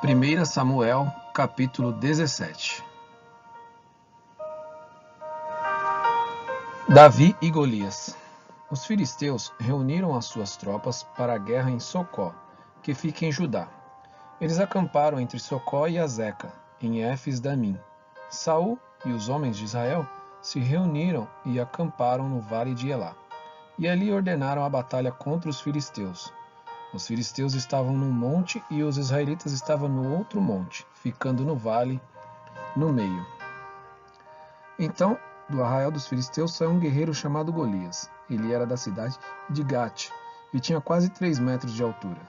1 Samuel, capítulo 17. Davi e Golias. Os filisteus reuniram as suas tropas para a guerra em Socó, que fica em Judá. Eles acamparam entre Socó e Azeca, em Éfes-Damim. Saul e os homens de Israel se reuniram e acamparam no vale de Elá. E ali ordenaram a batalha contra os filisteus. Os filisteus estavam num monte e os israelitas estavam no outro monte, ficando no vale, no meio. Então, do arraial dos filisteus saiu um guerreiro chamado Golias. Ele era da cidade de Gate e tinha quase 3 metros de altura.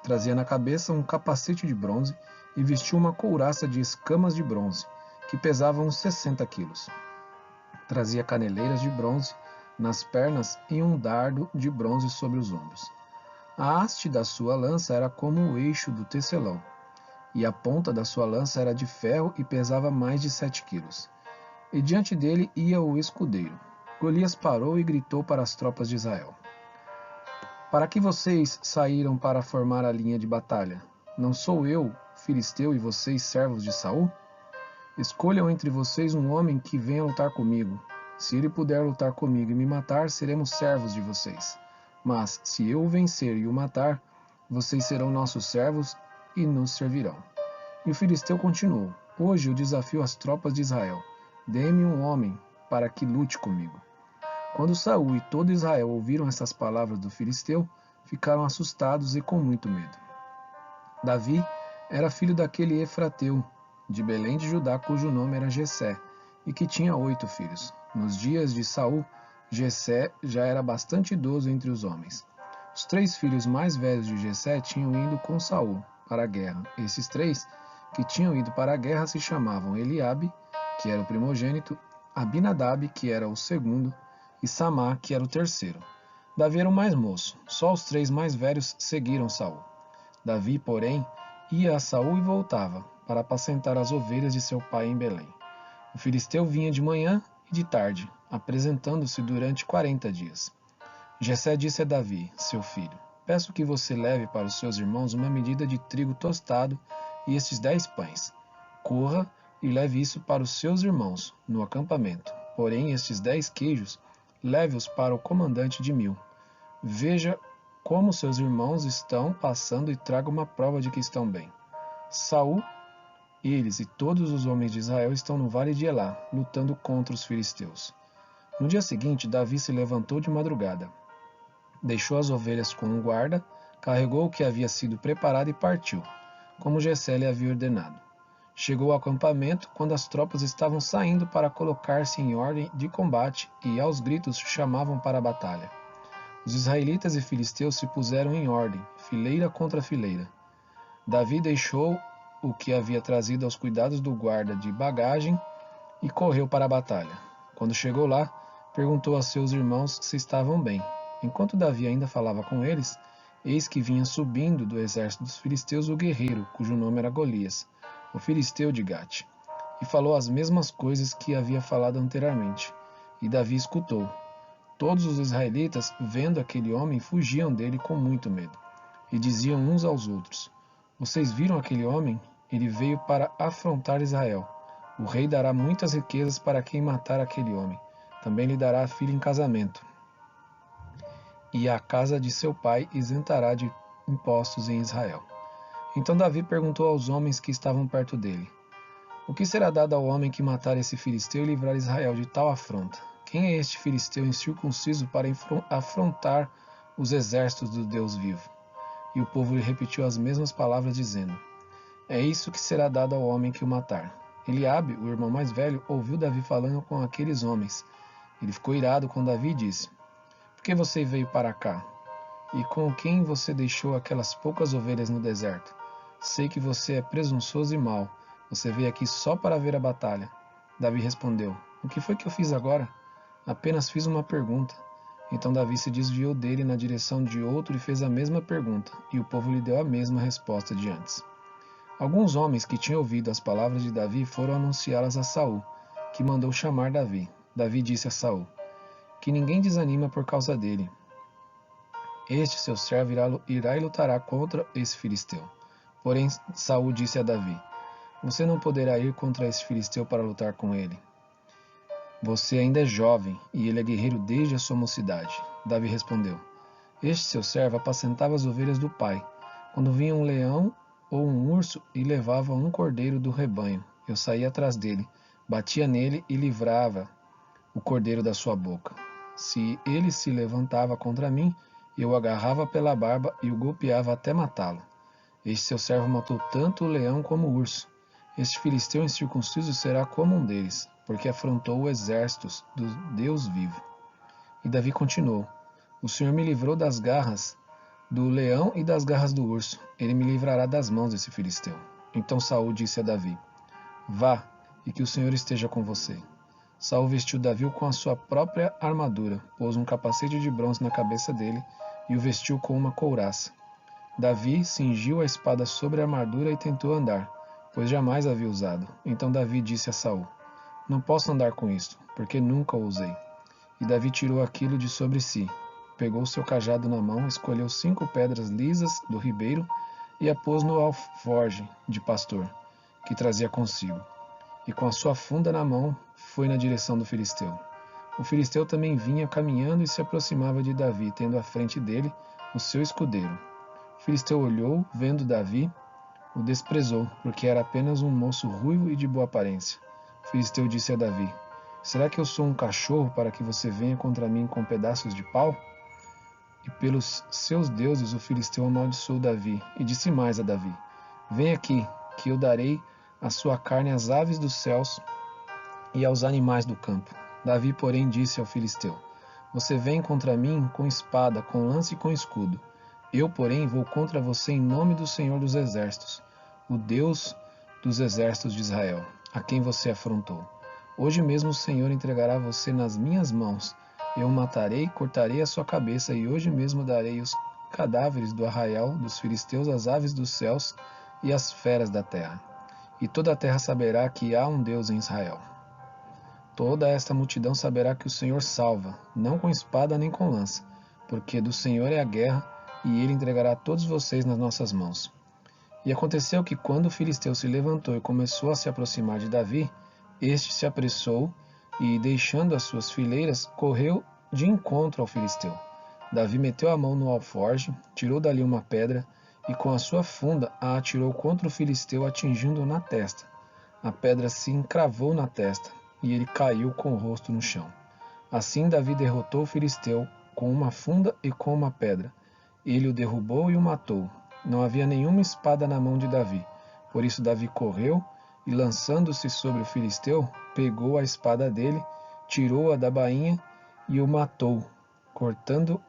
Trazia na cabeça um capacete de bronze e vestia uma couraça de escamas de bronze, que pesava uns 60 quilos. Trazia caneleiras de bronze nas pernas e um dardo de bronze sobre os ombros. A haste da sua lança era como o eixo do tecelão, e a ponta da sua lança era de ferro e pesava mais de 7 quilos. E diante dele ia o escudeiro. Golias parou e gritou para as tropas de Israel: Para que vocês saíram para formar a linha de batalha? Não sou eu, filisteu, e vocês, servos de Saul? Escolham entre vocês um homem que venha lutar comigo. Se ele puder lutar comigo e me matar, seremos servos de vocês. Mas, se eu o vencer e o matar, vocês serão nossos servos e nos servirão. E o filisteu continuou: Hoje eu desafio as tropas de Israel. Dê-me um homem para que lute comigo. Quando Saul e todo Israel ouviram essas palavras do filisteu, ficaram assustados e com muito medo. Davi era filho daquele Efrateu, de Belém de Judá, cujo nome era Jessé, e que tinha 8 filhos. Nos dias de Saul, Jessé já era bastante idoso entre os homens. Os 3 filhos mais velhos de Jessé tinham ido com Saul para a guerra. Esses 3 que tinham ido para a guerra se chamavam Eliabe, que era o primogênito, Abinadab, que era o segundo, e Samá, que era o terceiro. Davi era o mais moço. Só os 3 mais velhos seguiram Saul. Davi, porém, ia a Saul e voltava, para apacentar as ovelhas de seu pai em Belém. O filisteu vinha de manhã e de tarde, apresentando-se durante 40 dias. Jessé disse a Davi, seu filho: Peço que você leve para os seus irmãos uma medida de trigo tostado e estes 10 pães. Corra e leve isso para os seus irmãos, no acampamento. Porém, estes 10 queijos, leve-os para o comandante de 1000. Veja como seus irmãos estão passando e traga uma prova de que estão bem. Saul, eles e todos os homens de Israel estão no vale de Elá, lutando contra os filisteus. No dia seguinte, Davi se levantou de madrugada. Deixou as ovelhas com um guarda, carregou o que havia sido preparado e partiu, como Jessé lhe havia ordenado. Chegou ao acampamento quando as tropas estavam saindo para colocar-se em ordem de combate e, aos gritos, chamavam para a batalha. Os israelitas e filisteus se puseram em ordem, fileira contra fileira. Davi deixou o que havia trazido aos cuidados do guarda de bagagem e correu para a batalha. Quando chegou lá, perguntou a seus irmãos se estavam bem. Enquanto Davi ainda falava com eles, eis que vinha subindo do exército dos filisteus o guerreiro, cujo nome era Golias, o filisteu de Gate, e falou as mesmas coisas que havia falado anteriormente. E Davi escutou. Todos os israelitas, vendo aquele homem, fugiam dele com muito medo, e diziam uns aos outros: Vocês viram aquele homem? Ele veio para afrontar Israel. O rei dará muitas riquezas para quem matar aquele homem. Também lhe dará a filha em casamento. E a casa de seu pai isentará de impostos em Israel. Então Davi perguntou aos homens que estavam perto dele: O que será dado ao homem que matar esse filisteu e livrar Israel de tal afronta? Quem é este filisteu incircunciso para afrontar os exércitos do Deus vivo? E o povo lhe repetiu as mesmas palavras, dizendo: É isso que será dado ao homem que o matar. Eliabe, o irmão mais velho, ouviu Davi falando com aqueles homens. Ele ficou irado com Davi e disse: Por que você veio para cá? E com quem você deixou aquelas poucas ovelhas no deserto? Sei que você é presunçoso e mau. Você veio aqui só para ver a batalha. Davi respondeu: O que foi que eu fiz agora? Apenas fiz uma pergunta. Então Davi se desviou dele na direção de outro e fez a mesma pergunta, e o povo lhe deu a mesma resposta de antes. Alguns homens que tinham ouvido as palavras de Davi foram anunciá-las a Saul, que mandou chamar Davi. Davi disse a Saul: Que ninguém desanima por causa dele. Este seu servo irá e lutará contra esse filisteu. Porém Saul disse a Davi: Você não poderá ir contra esse filisteu para lutar com ele. Você ainda é jovem, e ele é guerreiro desde a sua mocidade. Davi respondeu: Este seu servo apacentava as ovelhas do pai. Quando vinha um leão ou um urso e levava um cordeiro do rebanho, eu saía atrás dele, batia nele e livrava o cordeiro da sua boca. Se ele se levantava contra mim, eu o agarrava pela barba e o golpeava até matá-lo. Este seu servo matou tanto o leão como o urso. Este filisteu incircunciso será como um deles, porque afrontou o exército do Deus vivo. E Davi continuou: O Senhor me livrou das garras do leão e das garras do urso. Ele me livrará das mãos desse filisteu. Então Saul disse a Davi: Vá, e que o Senhor esteja com você. Saul vestiu Davi com a sua própria armadura, pôs um capacete de bronze na cabeça dele e o vestiu com uma couraça. Davi cingiu a espada sobre a armadura e tentou andar, pois jamais a havia usado. Então Davi disse a Saul: Não posso andar com isto, porque nunca o usei. E Davi tirou aquilo de sobre si, pegou seu cajado na mão, escolheu 5 pedras lisas do ribeiro e a pôs no alforje de pastor, que trazia consigo. E com a sua funda na mão, foi na direção do filisteu. O filisteu também vinha caminhando e se aproximava de Davi, tendo à frente dele o seu escudeiro. O filisteu olhou, vendo Davi, o desprezou, porque era apenas um moço ruivo e de boa aparência. O filisteu disse a Davi: Será que eu sou um cachorro para que você venha contra mim com pedaços de pau? E pelos seus deuses o filisteu amaldiçoou Davi, e disse mais a Davi: Vem aqui, que eu darei a sua carne às aves dos céus e aos animais do campo. Davi, porém, disse ao filisteu: Você vem contra mim com espada, com lança e com escudo. Eu, porém, vou contra você em nome do Senhor dos Exércitos, o Deus dos exércitos de Israel, a quem você afrontou. Hoje mesmo o Senhor entregará você nas minhas mãos. Eu o matarei, cortarei a sua cabeça, e hoje mesmo darei os cadáveres do arraial dos filisteus às aves dos céus e às feras da terra. E toda a terra saberá que há um Deus em Israel. Toda esta multidão saberá que o Senhor salva, não com espada nem com lança, porque do Senhor é a guerra, e ele entregará todos vocês nas nossas mãos. E aconteceu que, quando o filisteu se levantou e começou a se aproximar de Davi, este se apressou e, deixando as suas fileiras, correu de encontro ao filisteu. Davi meteu a mão no alforje, tirou dali uma pedra e, com a sua funda, a atirou contra o filisteu, atingindo-o na testa. A pedra se encravou na testa, e ele caiu com o rosto no chão. Assim Davi derrotou o filisteu com uma funda e com uma pedra. Ele o derrubou e o matou. Não havia nenhuma espada na mão de Davi. Por isso Davi correu e, lançando-se sobre o filisteu, pegou a espada dele, tirou-a da bainha e o matou, cortando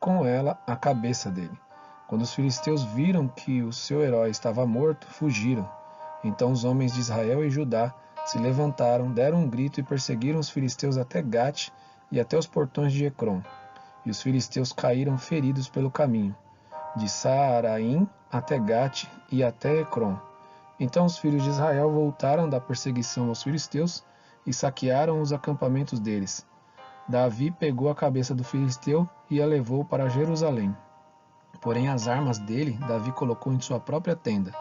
com ela a cabeça dele. Quando os filisteus viram que o seu herói estava morto, fugiram. Então os homens de Israel e Judá se levantaram, deram um grito e perseguiram os filisteus até Gate e até os portões de Ecrom. E os filisteus caíram feridos pelo caminho, de Saaraim até Gate e até Ecrom. Então os filhos de Israel voltaram da perseguição aos filisteus e saquearam os acampamentos deles. Davi pegou a cabeça do filisteu e a levou para Jerusalém. Porém as armas dele Davi colocou em sua própria tenda.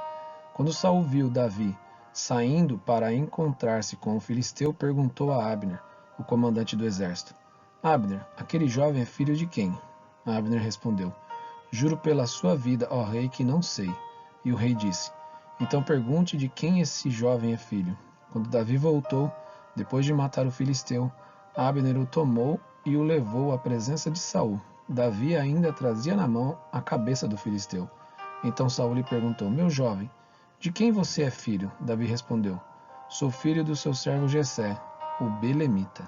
Quando Saul viu Davi saindo para encontrar-se com o filisteu, perguntou a Abner, o comandante do exército: Abner, aquele jovem é filho de quem? Abner respondeu: Juro pela sua vida, ó rei, que não sei. E o rei disse: Então pergunte de quem esse jovem é filho. Quando Davi voltou, depois de matar o filisteu, Abner o tomou e o levou à presença de Saul. Davi ainda trazia na mão a cabeça do filisteu. Então Saul lhe perguntou: Meu jovem, de quem você é filho? Davi respondeu: Sou filho do seu servo Jessé, o belemita.